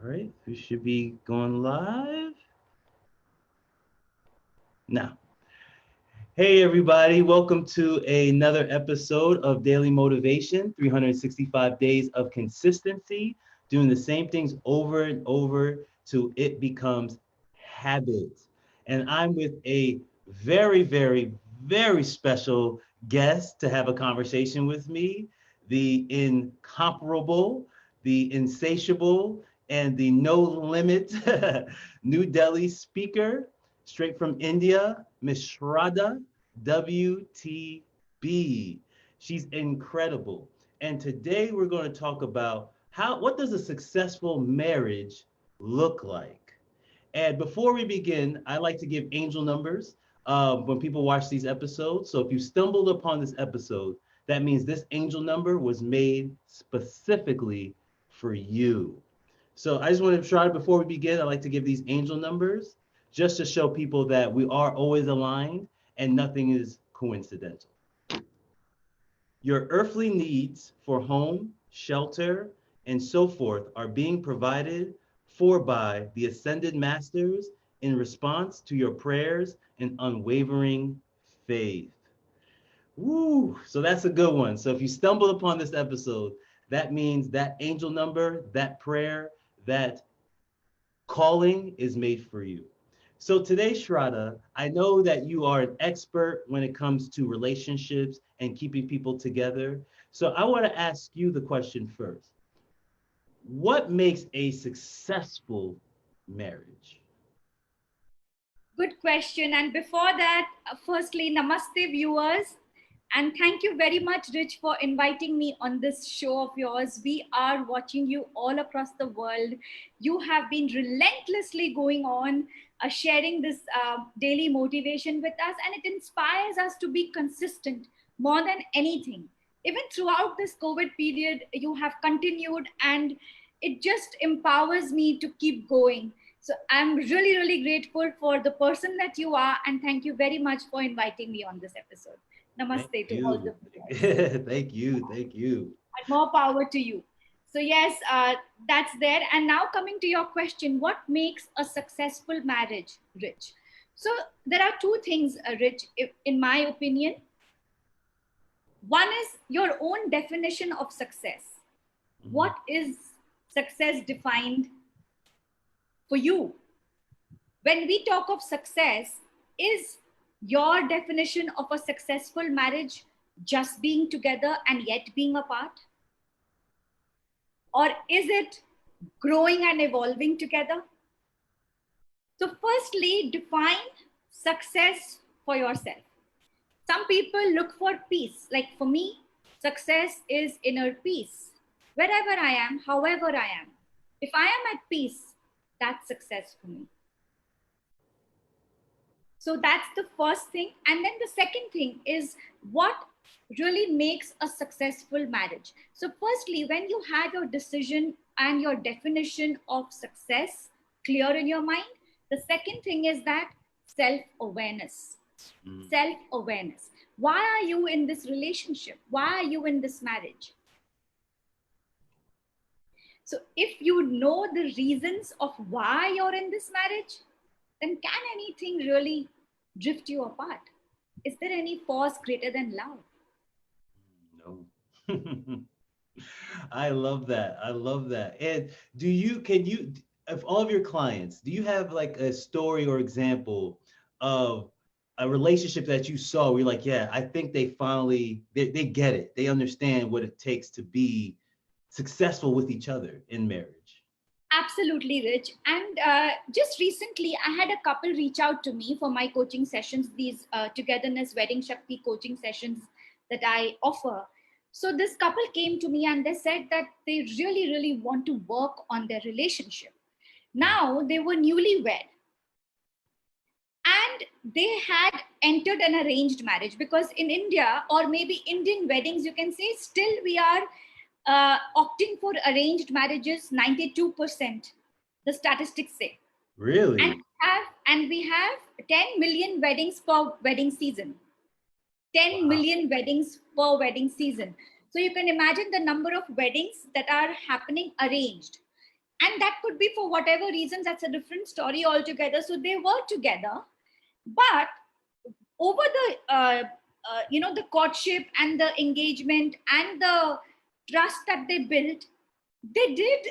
right, we should be going live now. Hey, everybody, welcome to another episode of Daily Motivation 365 Days of Consistency, doing the same things over and over till it becomes habit. And I'm with a very, very, very special guest to have a conversation with me, the incomparable, the insatiable, and the no limit New Delhi speaker, straight from India, Miss Shradha WTB. She's incredible. And today we're going to talk about what does a successful marriage look like? And before we begin, I like to give angel numbers when people watch these episodes. So if you stumbled upon this episode, that means this angel number was made specifically for you. So I just want to try before we begin, I like to give these angel numbers just to show people that we are always aligned and nothing is coincidental. Your earthly needs for home, shelter, and so forth are being provided for by the ascended masters in response to your prayers and unwavering faith. Woo! So that's a good one. So if you stumble upon this episode, that means that angel number, that prayer, that calling is made for you. So today, Shradha, I know that you are an expert when it comes to relationships and keeping people together. So I want to ask you the question first. What makes a successful marriage? Good question. And before that, firstly, namaste, viewers. And thank you very much, Rich, for inviting me on this show of yours. We are watching you all across the world. You have been relentlessly going on, sharing this daily motivation with us, and it inspires us to be consistent more than anything. Even throughout this COVID period, you have continued, and it just empowers me to keep going. So I'm really, really grateful for the person that you are, and thank you very much for inviting me on this episode. Thank Namaste to all you. the viewers. Thank you. Thank you. And more power to you. So yes, that's there. And now coming to your question, what makes a successful marriage, Rich? So there are two things, Rich, in my opinion. One is your own definition of success. What is success defined for you? When we talk of success, is your definition of a successful marriage just being together and yet being apart? Or is it growing and evolving together? So firstly, define success for yourself. Some people look for peace. Like for me, success is inner peace. Wherever I am, however I am. If I am at peace, that's success for me. So that's the first thing. And then the second thing is what really makes a successful marriage. So firstly, when you have your decision and your definition of success clear in your mind, the second thing is that self-awareness. Self-awareness. Why are you in this relationship? Why are you in this marriage? So if you know the reasons of why you're in this marriage, then can anything really drift you apart? Is there any force greater than love? No. I love that. I love that. And can you, of all of your clients, do you have like a story or example of a relationship that you saw where you're like, yeah, I think they get it. They understand what it takes to be successful with each other in marriage. Absolutely, Rich. And just recently, I had a couple reach out to me for my coaching sessions, these Togetherness Wedding Shakti coaching sessions that I offer. So this couple came to me and they said that they really, really want to work on their relationship. Now they were newlywed and they had entered an arranged marriage, because in India, or maybe Indian weddings, you can say, still we are opting for arranged marriages. 92%, the statistics say. Really? And we have 10 million weddings per wedding season. 10 million weddings per wedding season. So you can imagine the number of weddings that are happening arranged. And that could be for whatever reasons, that's a different story altogether. So they were together, but over the courtship and the engagement and the trust that they built, they did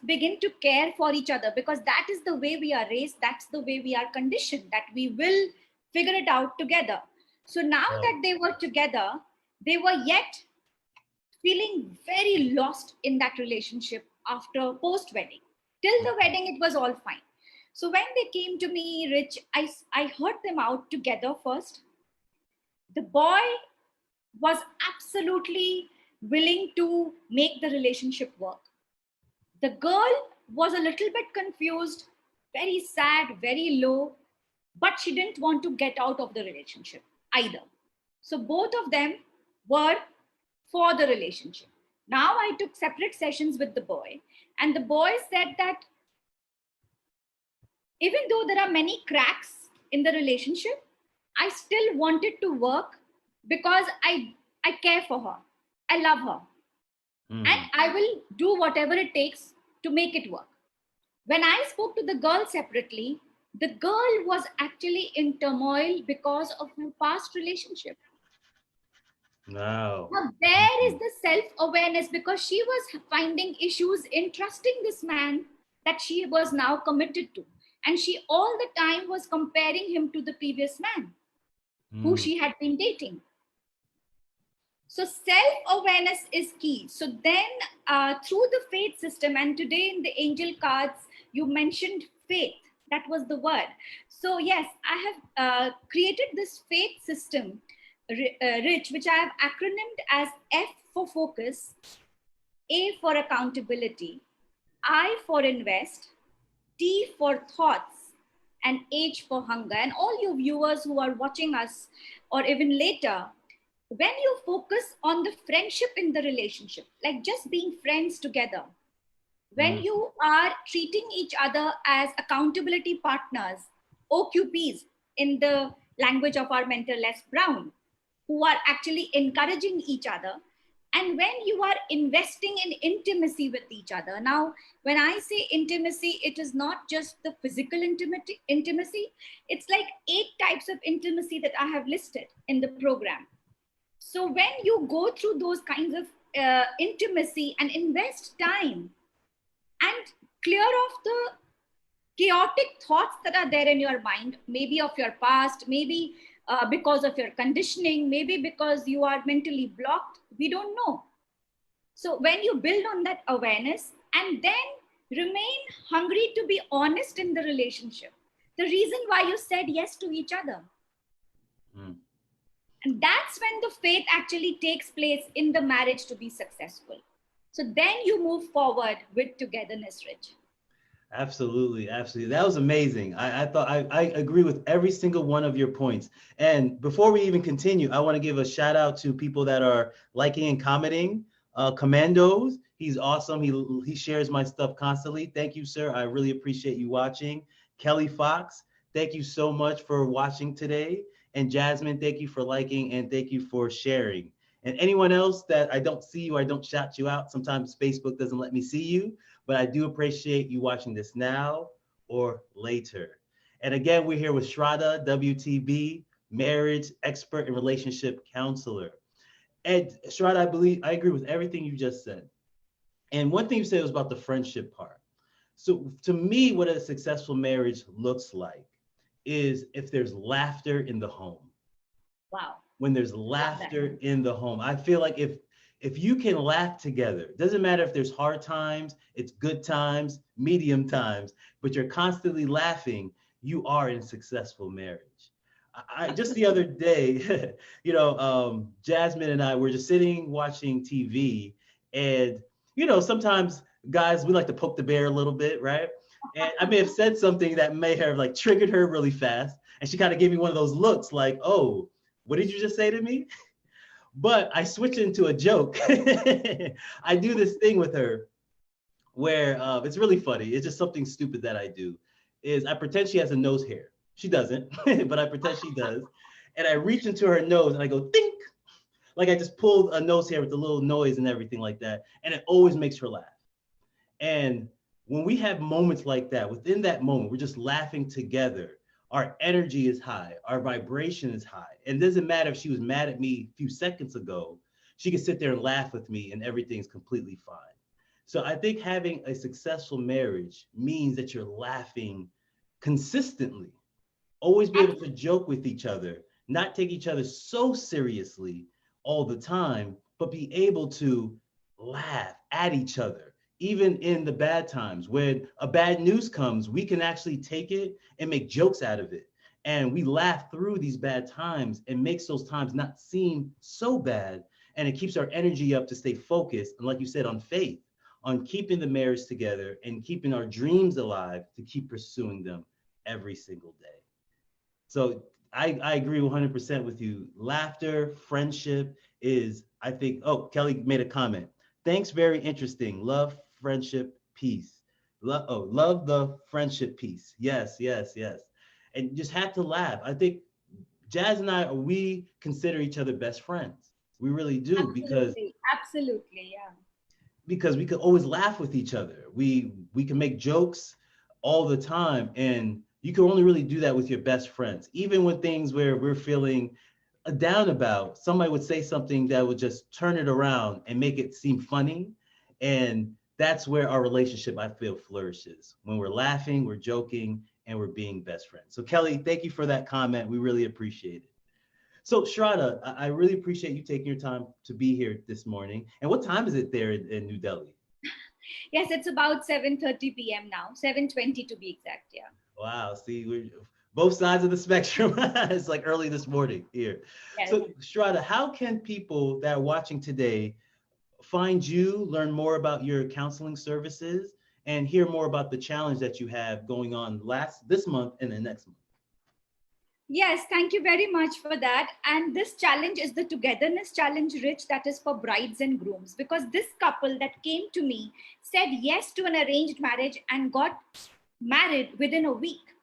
begin to care for each other, because that is the way we are raised, that's the way we are conditioned, that we will figure it out together. So now Right. that they were together, they were yet feeling very lost in that relationship after post wedding. Till the wedding it was all fine. So when they came to me, Rich, I heard them out together first. The boy was absolutely willing to make the relationship work. The girl was a little bit confused, very sad, very low, but she didn't want to get out of the relationship either. So both of them were for the relationship. Now I took separate sessions with the boy, and the boy said that even though there are many cracks in the relationship, I still want it to work because I care for her. I love her. And Mm. I will do whatever it takes to make it work. When I spoke to the girl separately, the girl was actually in turmoil because of her past relationship. Wow. Now, there is Mm. the self awareness, because she was finding issues in trusting this man that she was now committed to. And she all the time was comparing him to the previous man who Mm. she had been dating. So self awareness is key. So then, through the faith system, and today in the angel cards, you mentioned faith. That was the word. So yes, I have created this faith system, Rich, which I have acronymed as F for focus, A for accountability, I for invest, T for thoughts, and H for hunger. And all you viewers who are watching us, or even later, when you focus on the friendship in the relationship, like just being friends together, when Mm. you are treating each other as accountability partners, OQPs in the language of our mentor Les Brown, who are actually encouraging each other, and when you are investing in intimacy with each other. Now, when I say intimacy, it is not just the physical intimacy, it's like 8 types of intimacy that I have listed in the program. So when you go through those kinds of intimacy and invest time and clear off the chaotic thoughts that are there in your mind, maybe of your past, maybe because of your conditioning, maybe because you are mentally blocked, we don't know. So when you build on that awareness and then remain hungry to be honest in the relationship, the reason why you said yes to each other. Mm. And that's when the faith actually takes place in the marriage to be successful. So then you move forward with togetherness, Rich. Absolutely, absolutely. That was amazing. I thought I agree with every single one of your points. And before we even continue, I want to give a shout out to people that are liking and commenting. Commandos, he's awesome. He shares my stuff constantly. Thank you, sir. I really appreciate you watching. Kelly Fox, thank you so much for watching today. And Jasmine, thank you for liking and thank you for sharing. And anyone else that I don't see you, I don't shout you out. Sometimes Facebook doesn't let me see you, but I do appreciate you watching this now or later. And again, we're here with Shradha WTB, marriage expert and relationship counselor. And Shradha, I agree with everything you just said. And one thing you said was about the friendship part. So to me, what a successful marriage looks like is if there's laughter in the home. Wow. When there's Love that. laughter in the home. I feel like if you can laugh together, it doesn't matter if there's hard times, it's good times, medium times, but you're constantly laughing, you are in a successful marriage. I just the other day, Jasmine and I were just sitting watching TV, and sometimes guys we like to poke the bear a little bit, right? And I may have said something that may have like triggered her really fast, and she kind of gave me one of those looks like, "Oh, what did you just say to me?" But I switch into a joke. I do this thing with her where it's really funny. It's just something stupid that I do. Is I pretend she has a nose hair. She doesn't, but I pretend she does. And I reach into her nose and I go think, like I just pulled a nose hair with a little noise and everything like that. And it always makes her laugh. And when we have moments like that, within that moment, we're just laughing together. Our energy is high, our vibration is high. And it doesn't matter if she was mad at me a few seconds ago, she can sit there and laugh with me and everything's completely fine. So I think having a successful marriage means that you're laughing consistently, always be able to joke with each other, not take each other so seriously all the time, but be able to laugh at each other, even in the bad times. When a bad news comes, we can actually take it and make jokes out of it. And we laugh through these bad times and makes those times not seem so bad. And it keeps our energy up to stay focused. And like you said, on faith, on keeping the marriage together and keeping our dreams alive to keep pursuing them every single day. So I agree 100% with you. Laughter, friendship is, I think, oh, Kelly made a comment. Thanks, very interesting. Love, friendship, peace. Love the friendship piece. Yes, yes, yes. And you just have to laugh. I think Jazz and we consider each other best friends. We really do Absolutely. Absolutely. Yeah. because we could always laugh with each other. We can make jokes all the time, and you can only really do that with your best friends. Even when things where we're feeling down about, somebody would say something that would just turn it around and make it seem funny, and that's where our relationship, I feel, flourishes. When we're laughing, we're joking, and we're being best friends. So Kelly, thank you for that comment. We really appreciate it. So Shradha, I really appreciate you taking your time to be here this morning. And what time is it there in New Delhi? Yes, it's about 7:30 p.m. now, 7:20 to be exact. Yeah. Wow, see, we're both sides of the spectrum. It's like early this morning here. Yes. So Shradha, how can people that are watching today find you, learn more about your counseling services, and hear more about the challenge that you have going on this month and the next month? Yes, thank you very much for that. And this challenge is the Togetherness Challenge, Rich, that is for brides and grooms. Because this couple that came to me said yes to an arranged marriage and got married within a week.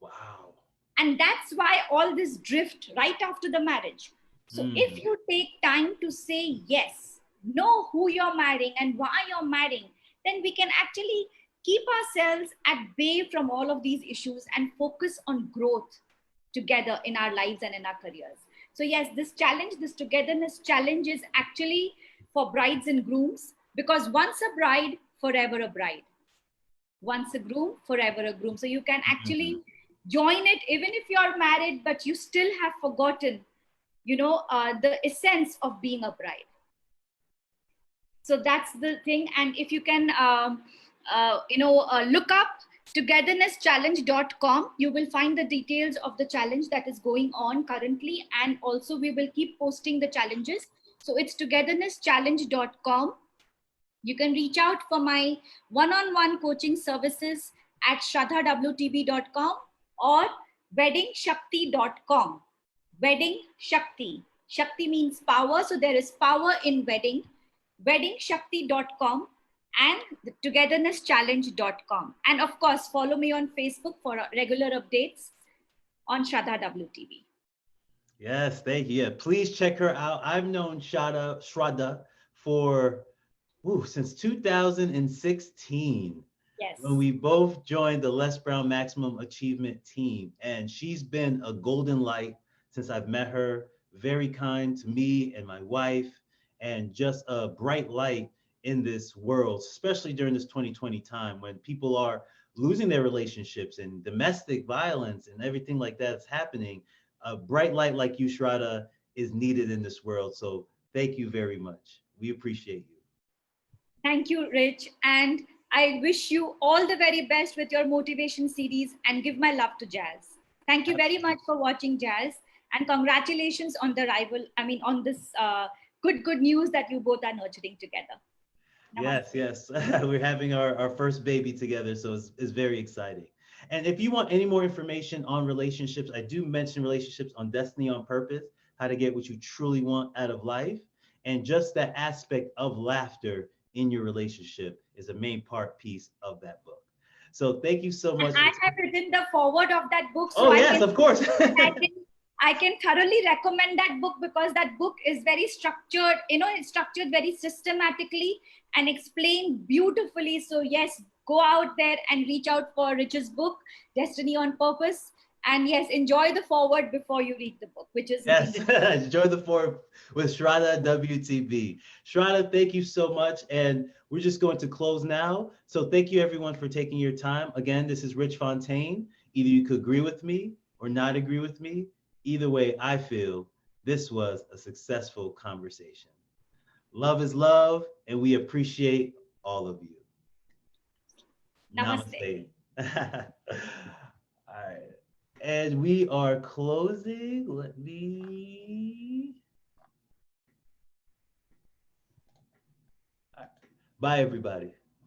Wow. And that's why all this drift right after the marriage. So if you take time to say yes, know who you're marrying and why you're marrying, then we can actually keep ourselves at bay from all of these issues and focus on growth together in our lives and in our careers. So yes, this challenge, this Togetherness Challenge is actually for brides and grooms, because once a bride, forever a bride. Once a groom, forever a groom. So you can actually join it even if you're married, but you still have forgotten, the essence of being a bride. So that's the thing. And if you can, look up togethernnesschallenge.com, you will find the details of the challenge that is going on currently. And also we will keep posting the challenges. So it's togethernesschallenge.com. You can reach out for my one-on-one coaching services at shradhawtb.com or weddingshakti.com. Wedding Shakti. Shakti means power. So there is power in wedding. weddingshakti.com and togethernesschallenge.com. And of course, follow me on Facebook for regular updates on Shradha WTB. Yes, thank you. Yeah, please check her out. I've known Shradha for since 2016. Yes. When we both joined the Les Brown Maximum Achievement team. And she's been a golden light since I've met her, very kind to me and my wife, and just a bright light in this world, especially during this 2020 time when people are losing their relationships and domestic violence and everything like that's happening. A bright light like you, Shradha, is needed in this world. So thank you very much. We appreciate you. Thank you, Rich. And I wish you all the very best with your motivation series, and give my love to Jazz. Thank you very much for watching, Jazz. And congratulations on the on this good news that you both are nurturing together. Namaste. Yes. We're having our first baby together. So it's very exciting. And if you want any more information on relationships, I do mention relationships on Destiny on Purpose, how to get what you truly want out of life. And just that aspect of laughter in your relationship is a main piece of that book. So thank you so much. And I have written the foreword of that book. So yes, of course. I can thoroughly recommend that book, because that book is very structured, it's structured very systematically and explained beautifully. So yes, go out there and reach out for Rich's book, Destiny on Purpose. And yes, enjoy the forward before you read the book, which is Yes, enjoy the forward with Shradha WTB. Shradha, thank you so much. And we're just going to close now. So thank you everyone for taking your time. Again, this is Rich Fontaine. Either you could agree with me or not agree with me. Either way, I feel this was a successful conversation. Love is love, and we appreciate all of you. Namaste. Namaste. All right. And we are closing. Let me. Bye, everybody.